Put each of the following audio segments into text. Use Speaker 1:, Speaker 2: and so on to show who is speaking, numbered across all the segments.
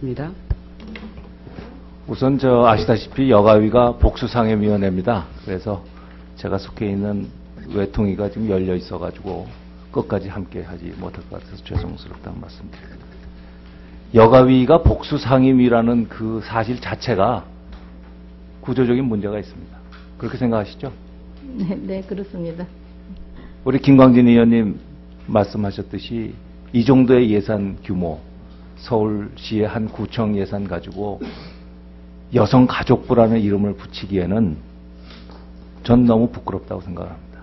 Speaker 1: 하겠습니다.
Speaker 2: 우선 아시다시피 여가위가 복수상임위원회입니다. 그래서 제가 속해 있는 외통위가 지금 열려 있어가지고 끝까지 함께 하지 못할 것 같아서 죄송스럽다는 말씀드립니다. 여가위가 복수상임위라는 그 사실 자체가 구조적인 문제가 있습니다. 그렇게 생각하시죠?
Speaker 3: 네, 그렇습니다.
Speaker 2: 우리 김광진 의원님 말씀하셨듯이 이 정도의 예산 규모, 서울시의 한 구청 예산 가지고 여성가족부라는 이름을 붙이기에는 전 너무 부끄럽다고 생각합니다.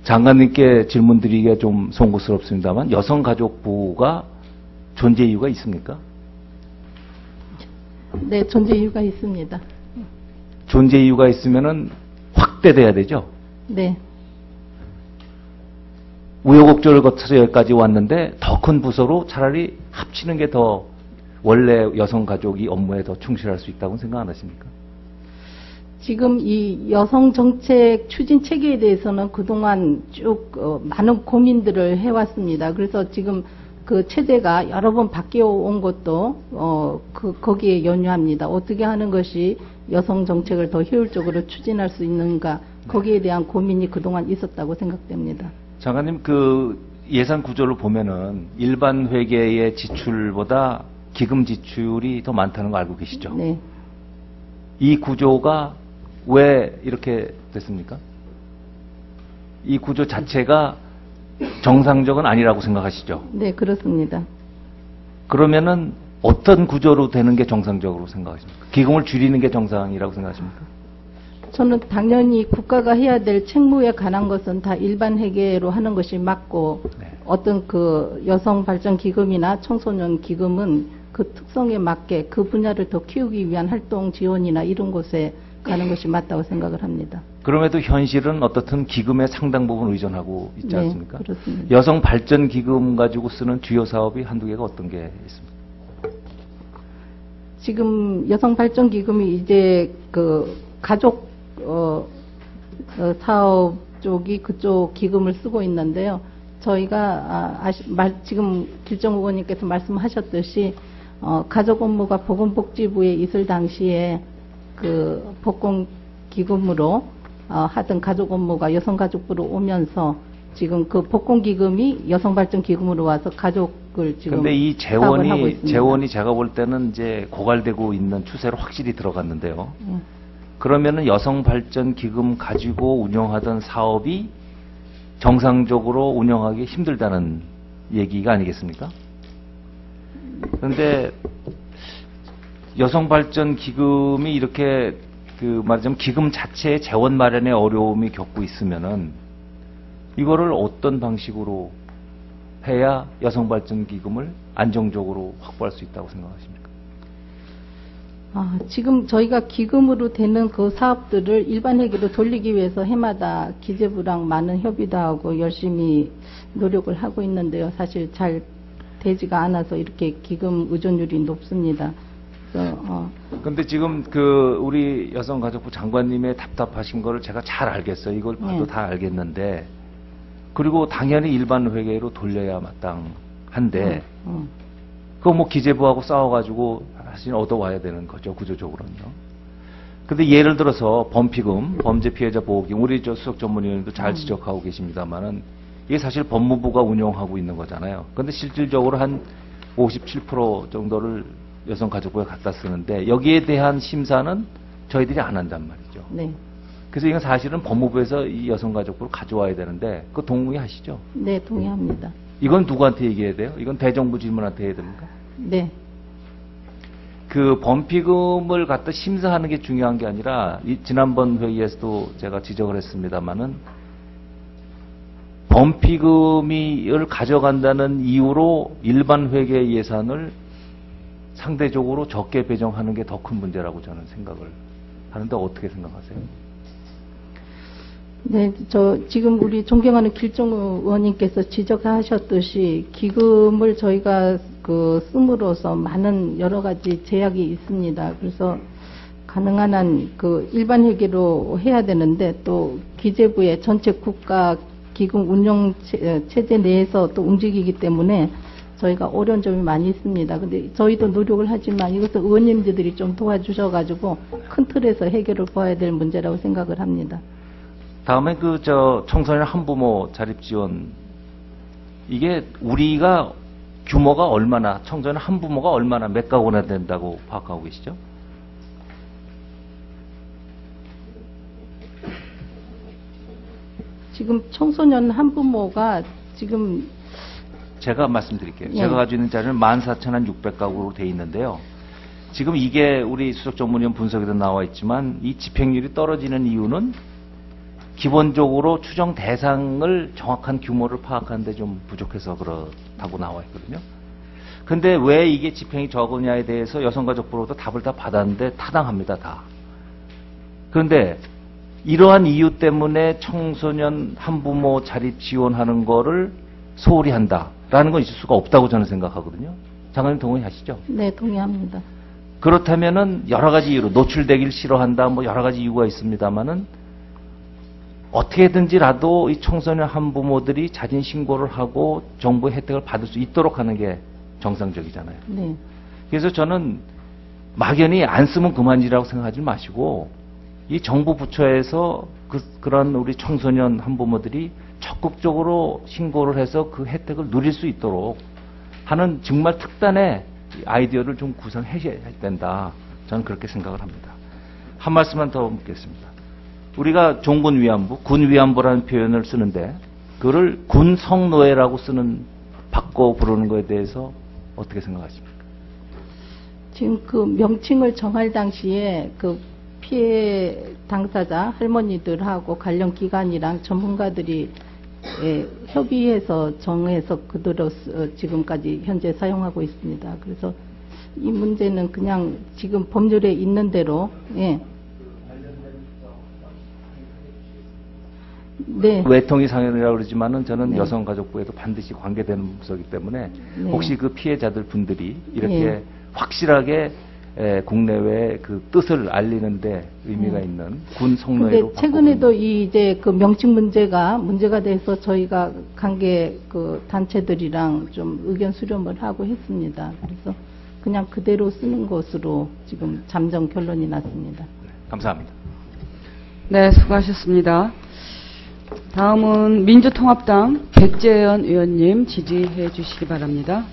Speaker 2: 장관님께 질문드리기가 좀 송구스럽습니다만 여성가족부가 존재 이유가 있습니까?
Speaker 3: 네, 존재 이유가 있습니다.
Speaker 2: 존재 이유가 있으면은 확대돼야 되죠?
Speaker 3: 네.
Speaker 2: 우여곡절을 거쳐서 여기까지 왔는데 더 큰 부서로 차라리 합치는 게 더 원래 여성가족이 업무에 더 충실할 수 있다고 생각 안 하십니까?
Speaker 3: 지금 이 여성 정책 추진 체계에 대해서는 그동안 쭉 많은 고민들을 해왔습니다. 그래서 지금 그 체제가 여러 번 바뀌어 온 것도 거기에 연유합니다. 어떻게 하는 것이 여성 정책을 더 효율적으로 추진할 수 있는가, 거기에 대한 고민이 그동안 있었다고 생각됩니다.
Speaker 2: 장관님, 그 예산 구조를 보면은 일반 회계의 지출보다 기금 지출이 더 많다는 거 알고 계시죠?
Speaker 3: 네.
Speaker 2: 이 구조가 왜 이렇게 됐습니까? 이 구조 자체가 정상적은 아니라고 생각하시죠?
Speaker 3: 네, 그렇습니다.
Speaker 2: 그러면은 어떤 구조로 되는 게 정상적으로 생각하십니까? 기금을 줄이는 게 정상이라고 생각하십니까?
Speaker 3: 저는 당연히 국가가 해야 될 책무에 관한 것은 다 일반 회계로 하는 것이 맞고,
Speaker 2: 네.
Speaker 3: 어떤 그 여성 발전 기금이나 청소년 기금은 그 특성에 맞게 그 분야를 더 키우기 위한 활동 지원이나 이런 곳에 가는 것이 맞다고 생각을 합니다.
Speaker 2: 그럼에도 현실은 어떻든 기금의 상당 부분 의존하고 있지
Speaker 3: 네,
Speaker 2: 않습니까?
Speaker 3: 그렇습니다.
Speaker 2: 여성 발전 기금 가지고 쓰는 주요 사업이 한두 개가 어떤 게 있습니까?
Speaker 3: 지금 여성 발전 기금이 이제 그 가족 사업 쪽이 그쪽 기금을 쓰고 있는데요. 저희가 지금 길정 의원님께서 말씀하셨듯이 가족 업무가 보건복지부에 있을 당시에 그 복권기금으로 하던 가족 업무가 여성가족부로 오면서 지금 그 복권기금이 여성발전기금으로 와서 가족을 지금
Speaker 2: 근데 이
Speaker 3: 사업을 하고 있습니다.
Speaker 2: 재원이 제가 볼 때는 이제 고갈되고 있는 추세로 확실히 들어갔는데요. 그러면은 여성발전기금 가지고 운영하던 사업이 정상적으로 운영하기 힘들다는 얘기가 아니겠습니까? 그런데 여성발전기금이 이렇게 말하자면 기금 자체의 재원 마련에 어려움이 겪고 있으면은 이거를 어떤 방식으로 해야 여성발전기금을 안정적으로 확보할 수 있다고 생각하십니까?
Speaker 3: 지금 저희가 기금으로 되는 그 사업들을 일반 회계로 돌리기 위해서 해마다 기재부랑 많은 협의도 하고 열심히 노력을 하고 있는데요. 사실 잘 되지가 않아서 이렇게 기금 의존율이 높습니다.
Speaker 2: 근데 지금 우리 여성가족부 장관님의 답답하신 거를 제가 잘 알겠어요. 이걸 봐도 다 알겠는데, 그리고 당연히 일반 회계로 돌려야 마땅한데, 그거 뭐 기재부하고 싸워가지고 사실 얻어와야 되는 거죠, 구조적으로는요. 근데 예를 들어서 범피금, 범죄피해자보호기금, 우리 수석 전문위원님도 잘 지적하고 계십니다만은 이게 사실 법무부가 운영하고 있는 거잖아요. 근데 실질적으로 한 57% 정도를 여성가족부에 갖다 쓰는데 여기에 대한 심사는 저희들이 안 한단 말이죠.
Speaker 3: 네.
Speaker 2: 그래서 이건 사실은 법무부에서 이 여성가족부를 가져와야 되는데 그거 동의하시죠?
Speaker 3: 네, 동의합니다.
Speaker 2: 이건 누구한테 얘기해야 돼요? 이건 대정부 질문한테 해야 됩니까?
Speaker 3: 네.
Speaker 2: 그 범피금을 갖다 심사하는 게 중요한 게 아니라 지난번 회의에서도 제가 지적을 했습니다마는 범피금을 가져간다는 이유로 일반 회계 예산을 상대적으로 적게 배정하는 게 더 큰 문제라고 저는 생각을 하는데 어떻게 생각하세요?
Speaker 3: 네, 지금 우리 존경하는 길정 의원님께서 지적하셨듯이 기금을 저희가 씀으로써 많은 여러 가지 제약이 있습니다. 그래서 가능한 한 일반 회계로 해야 되는데 또 기재부의 전체 국가 기금 운영 체제 내에서 또 움직이기 때문에 저희가 어려운 점이 많이 있습니다. 근데 저희도 노력을 하지만 이것을 의원님들이 좀 도와주셔가지고 큰 틀에서 해결을 봐야 될 문제라고 생각을 합니다.
Speaker 2: 다음에 청소년 한부모 자립 지원, 이게 우리가 규모가 얼마나, 청소년 한부모가 얼마나 몇 가구나 된다고 파악하고 계시죠?
Speaker 3: 지금 청소년 한부모가 지금
Speaker 2: 제가 말씀드릴게요.
Speaker 3: 예.
Speaker 2: 제가 가지고 있는 자료는 14,600가구로 돼 있는데요. 지금 이게 우리 수석전문위원 분석에도 나와 있지만 이 집행률이 떨어지는 이유는 기본적으로 추정 대상을 정확한 규모를 파악하는데 좀 부족해서 그렇다고 나와 있거든요. 근데 왜 이게 집행이 적으냐에 대해서 여성가족부로도 답을 다 받았는데 타당합니다, 다. 그런데 이러한 이유 때문에 청소년 한부모 자립 지원하는 거를 소홀히 한다라는 건 있을 수가 없다고 저는 생각하거든요. 장관님 동의하시죠?
Speaker 3: 네, 동의합니다.
Speaker 2: 그렇다면은 여러 가지 이유로 노출되길 싫어한다, 뭐 여러 가지 이유가 있습니다만은 어떻게든지라도 이 청소년 한부모들이 자진 신고를 하고 정부의 혜택을 받을 수 있도록 하는 게 정상적이잖아요.
Speaker 3: 네.
Speaker 2: 그래서 저는 막연히 안 쓰면 그만이라고 생각하지 마시고 이 정부 부처에서 그런 우리 청소년 한부모들이 적극적으로 신고를 해서 그 혜택을 누릴 수 있도록 하는 정말 특단의 아이디어를 좀 구성해야 된다. 저는 그렇게 생각을 합니다. 한 말씀만 더 묻겠습니다. 우리가 종군 위안부, 군 위안부라는 표현을 쓰는데 그를 군 성노예라고 바꿔 부르는 것에 대해서 어떻게 생각하십니까?
Speaker 3: 지금 그 명칭을 정할 당시에 그 피해 당사자 할머니들하고 관련 기관이랑 전문가들이 협의해서 정해서 그대로 지금까지 현재 사용하고 있습니다. 그래서 이 문제는 그냥 지금 법률에 있는 대로 네.
Speaker 2: 외통위 상현이라고 그러지만은 저는
Speaker 3: 네.
Speaker 2: 여성가족부에도 반드시 관계되는 부서이기 때문에
Speaker 3: 네.
Speaker 2: 혹시 그 피해자들 분들이 이렇게
Speaker 3: 네.
Speaker 2: 확실하게 국내외 그 뜻을 알리는데 의미가 있는 군 성노예로
Speaker 3: 근데 최근에도 이제 그 명칭 문제가 돼서 저희가 관계 그 단체들이랑 좀 의견 수렴을 하고 했습니다. 그래서 그냥 그대로 쓰는 것으로 지금 잠정 결론이 났습니다.
Speaker 2: 네, 감사합니다.
Speaker 1: 네, 수고하셨습니다. 다음은 민주통합당 백재현 의원님 지지해 주시기 바랍니다.